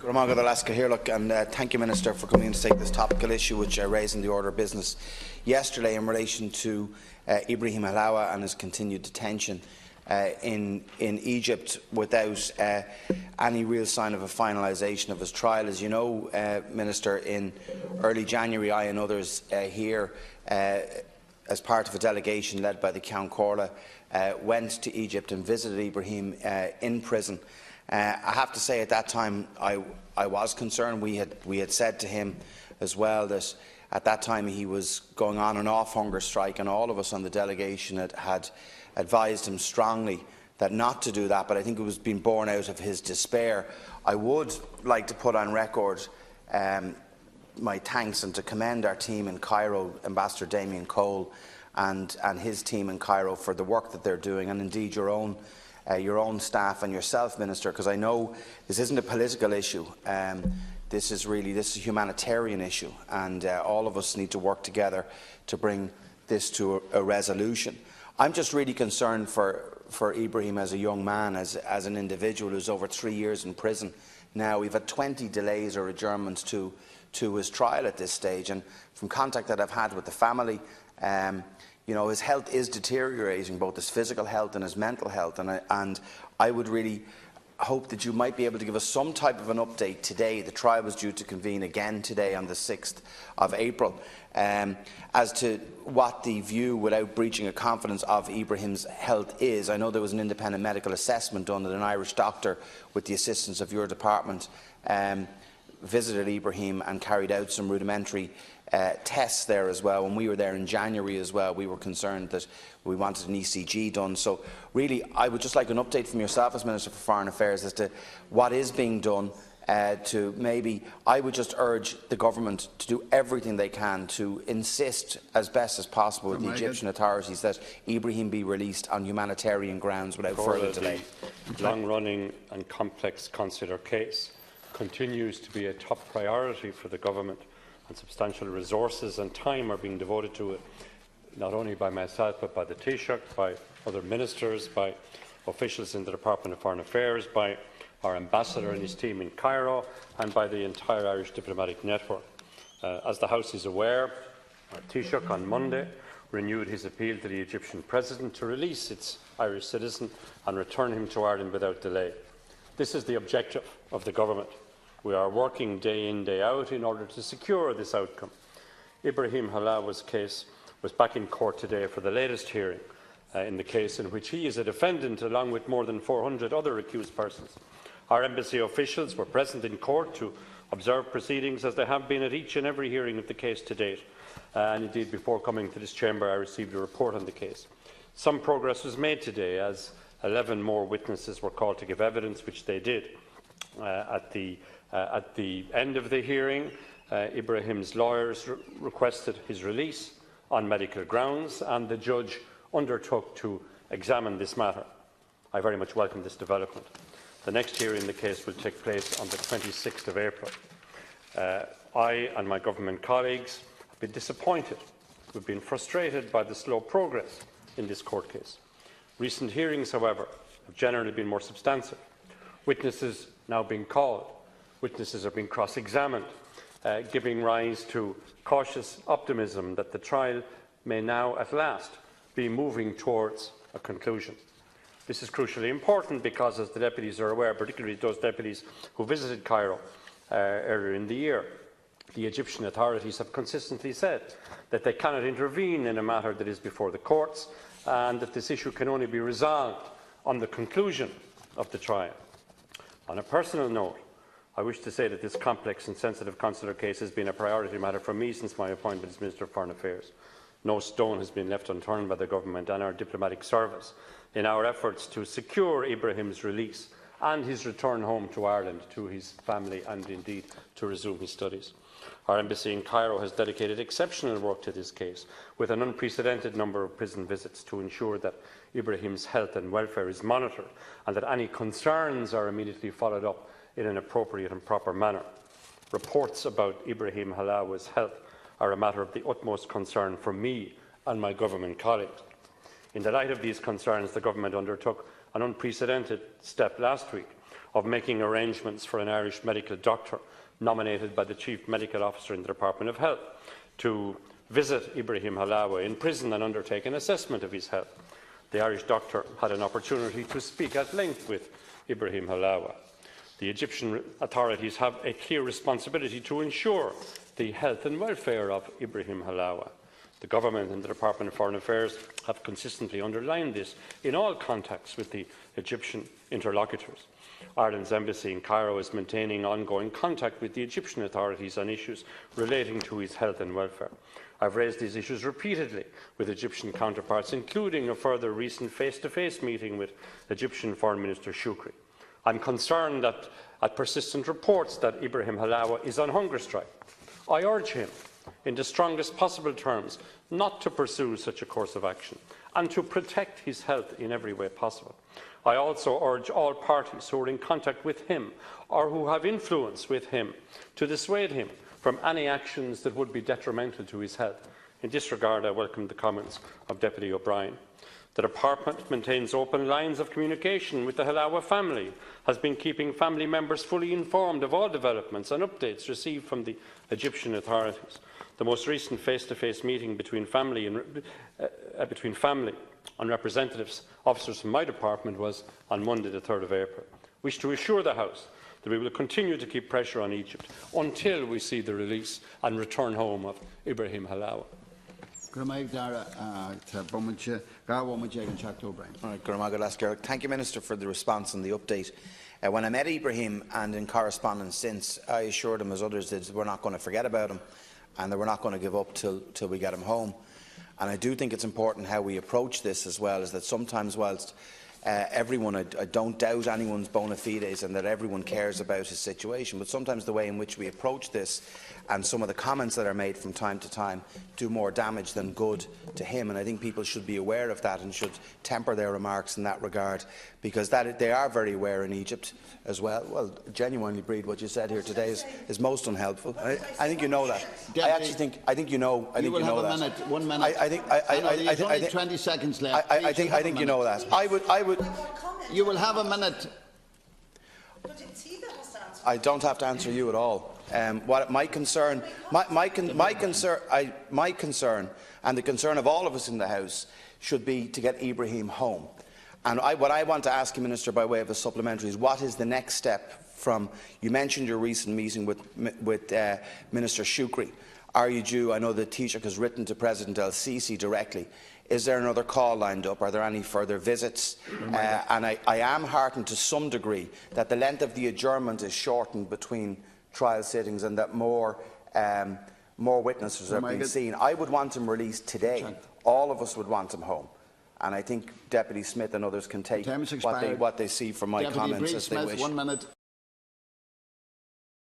Thank you, Minister, for coming in to take this topical issue which I raised in the order of business yesterday in relation to Ibrahim Halawa and his continued detention in Egypt without any real sign of a finalisation of his trial. As you know, Minister, in early January, I and others here, as part of a delegation led by the Count Corla, went to Egypt and visited Ibrahim in prison. I have to say, at that time, I was concerned. We had said to him as well that at that time he was going on and off hunger strike, and all of us on the delegation had advised him strongly that not to do that. But I think it was being born out of his despair. I would like to put on record my thanks and to commend our team in Cairo, Ambassador Damien Cole and his team in Cairo, for the work that they're doing, and indeed your own staff and yourself, Minister, because I know this isn't a political issue. This is a humanitarian issue, and all of us need to work together to bring this to a resolution. I'm just really concerned for Ibrahim as a young man, as an individual who's over 3 years in prison now. We've had 20 delays or adjournments to his trial at this stage, and from contact that I've had with the family, his health is deteriorating, both his physical health and his mental health, and I would really hope that you might be able to give us some type of an update today. The trial was due to convene again today on the 6th of April, as to what the view, without breaching a confidence, of Ibrahim's health is. I know there was an independent medical assessment done that an Irish doctor, with the assistance of your department, visited Ibrahim and carried out some rudimentary tests there as well. When we were there in January as well, we were concerned that we wanted an ECG done. So really, I would just like an update from yourself as Minister for Foreign Affairs as to what is being done. I would just urge the government to do everything they can to insist as best as possible with the Egyptian authorities that Ibrahim be released on humanitarian grounds without further delay. The long-running and complex consular case continues to be a top priority for the government, and substantial resources and time are being devoted to it, not only by myself but by the Taoiseach, by other ministers, by officials in the Department of Foreign Affairs, by our ambassador and his team in Cairo, and by the entire Irish diplomatic network. As the House is aware, our Taoiseach on Monday renewed his appeal to the Egyptian President to release its Irish citizen and return him to Ireland without delay. This is the objective of the government. We are working day in, day out in order to secure this outcome. Ibrahim Halawa's case was back in court today for the latest hearing in the case in which he is a defendant, along with more than 400 other accused persons. Our embassy officials were present in court to observe proceedings, as they have been at each and every hearing of the case to date. And indeed, before coming to this chamber, I received a report on the case. Some progress was made today, as 11 more witnesses were called to give evidence, which they did. At the end of the hearing, Ibrahim's lawyers requested his release on medical grounds, and the judge undertook to examine this matter. I very much welcome this development. The next hearing in the case will take place on the 26th of April. I and my government colleagues have been disappointed. We've been frustrated by the slow progress in this court case. Recent hearings, however, have generally been more substantive. Witnesses now being called. Witnesses are being cross-examined, giving rise to cautious optimism that the trial may now at last be moving towards a conclusion. This is crucially important because, as the deputies are aware, particularly those deputies who visited Cairo earlier in the year, the Egyptian authorities have consistently said that they cannot intervene in a matter that is before the courts, and that this issue can only be resolved on the conclusion of the trial. On a personal note, I wish to say that this complex and sensitive consular case has been a priority matter for me since my appointment as Minister of Foreign Affairs. No stone has been left unturned by the government and our diplomatic service in our efforts to secure Ibrahim's release and his return home to Ireland, to his family, and indeed to resume his studies. Our embassy in Cairo has dedicated exceptional work to this case, with an unprecedented number of prison visits to ensure that Ibrahim's health and welfare is monitored and that any concerns are immediately followed up in an appropriate and proper manner. Reports about Ibrahim Halawa's health are a matter of the utmost concern for me and my government colleagues. In the light of these concerns, the government undertook an unprecedented step last week of making arrangements for an Irish medical doctor nominated by the Chief Medical Officer in the Department of Health to visit Ibrahim Halawa in prison and undertake an assessment of his health. The Irish doctor had an opportunity to speak at length with Ibrahim Halawa. The Egyptian authorities have a clear responsibility to ensure the health and welfare of Ibrahim Halawa. The Government and the Department of Foreign Affairs have consistently underlined this in all contacts with the Egyptian interlocutors. Ireland's embassy in Cairo is maintaining ongoing contact with the Egyptian authorities on issues relating to his health and welfare. I have raised these issues repeatedly with Egyptian counterparts, including a further recent face-to-face meeting with Egyptian Foreign Minister Shukri. I am concerned at persistent reports that Ibrahim Halawa is on hunger strike. I urge him, in the strongest possible terms, not to pursue such a course of action and to protect his health in every way possible. I also urge all parties who are in contact with him or who have influence with him to dissuade him from any actions that would be detrimental to his health. In this regard, I welcome the comments of Deputy O'Brien. The Department maintains open lines of communication with the Halawa family, has been keeping family members fully informed of all developments and updates received from the Egyptian authorities. The most recent face-to-face meeting between family and representatives, officers from my department, was on Monday, the 3rd of April. I wish to assure the House that we will continue to keep pressure on Egypt until we see the release and return home of Ibrahim Halawa. Thank you, Minister, for the response and the update. When I met Ibrahim and in correspondence since, I assured him, as others did, we're not going to forget about him and that we're not going to give up till we get him home. And I do think it's important how we approach this as well, is that sometimes whilst everyone, I don't doubt anyone's bona fides and that everyone cares about his situation, but sometimes the way in which we approach this and some of the comments that are made from time to time do more damage than good to him. And I think people should be aware of that and should temper their remarks in that regard, because they are very aware in Egypt as well. Well, genuinely, Breed, what you said here today is most unhelpful. I think you know that. I think you know. I think you know that. 1 minute. There's only 20 seconds left. I think you know that. You will have a minute. I don't have to answer you at all. My concern, and the concern of all of us in the House, should be to get Ibrahim home. And what I want to ask you, Minister, by way of a supplementary, is what is the next step from? You mentioned your recent meeting with Minister Shukri. Are you due? I know the Taoiseach has written to President El-Sisi directly. Is there another call lined up? Are there any further visits? And I am heartened to some degree that the length of the adjournment is shortened between trial sittings and that more witnesses are being seen. I would want him released today. All of us would want him home. And I think Deputy Smith and others can take what they see from my comments as they wish. 1 minute.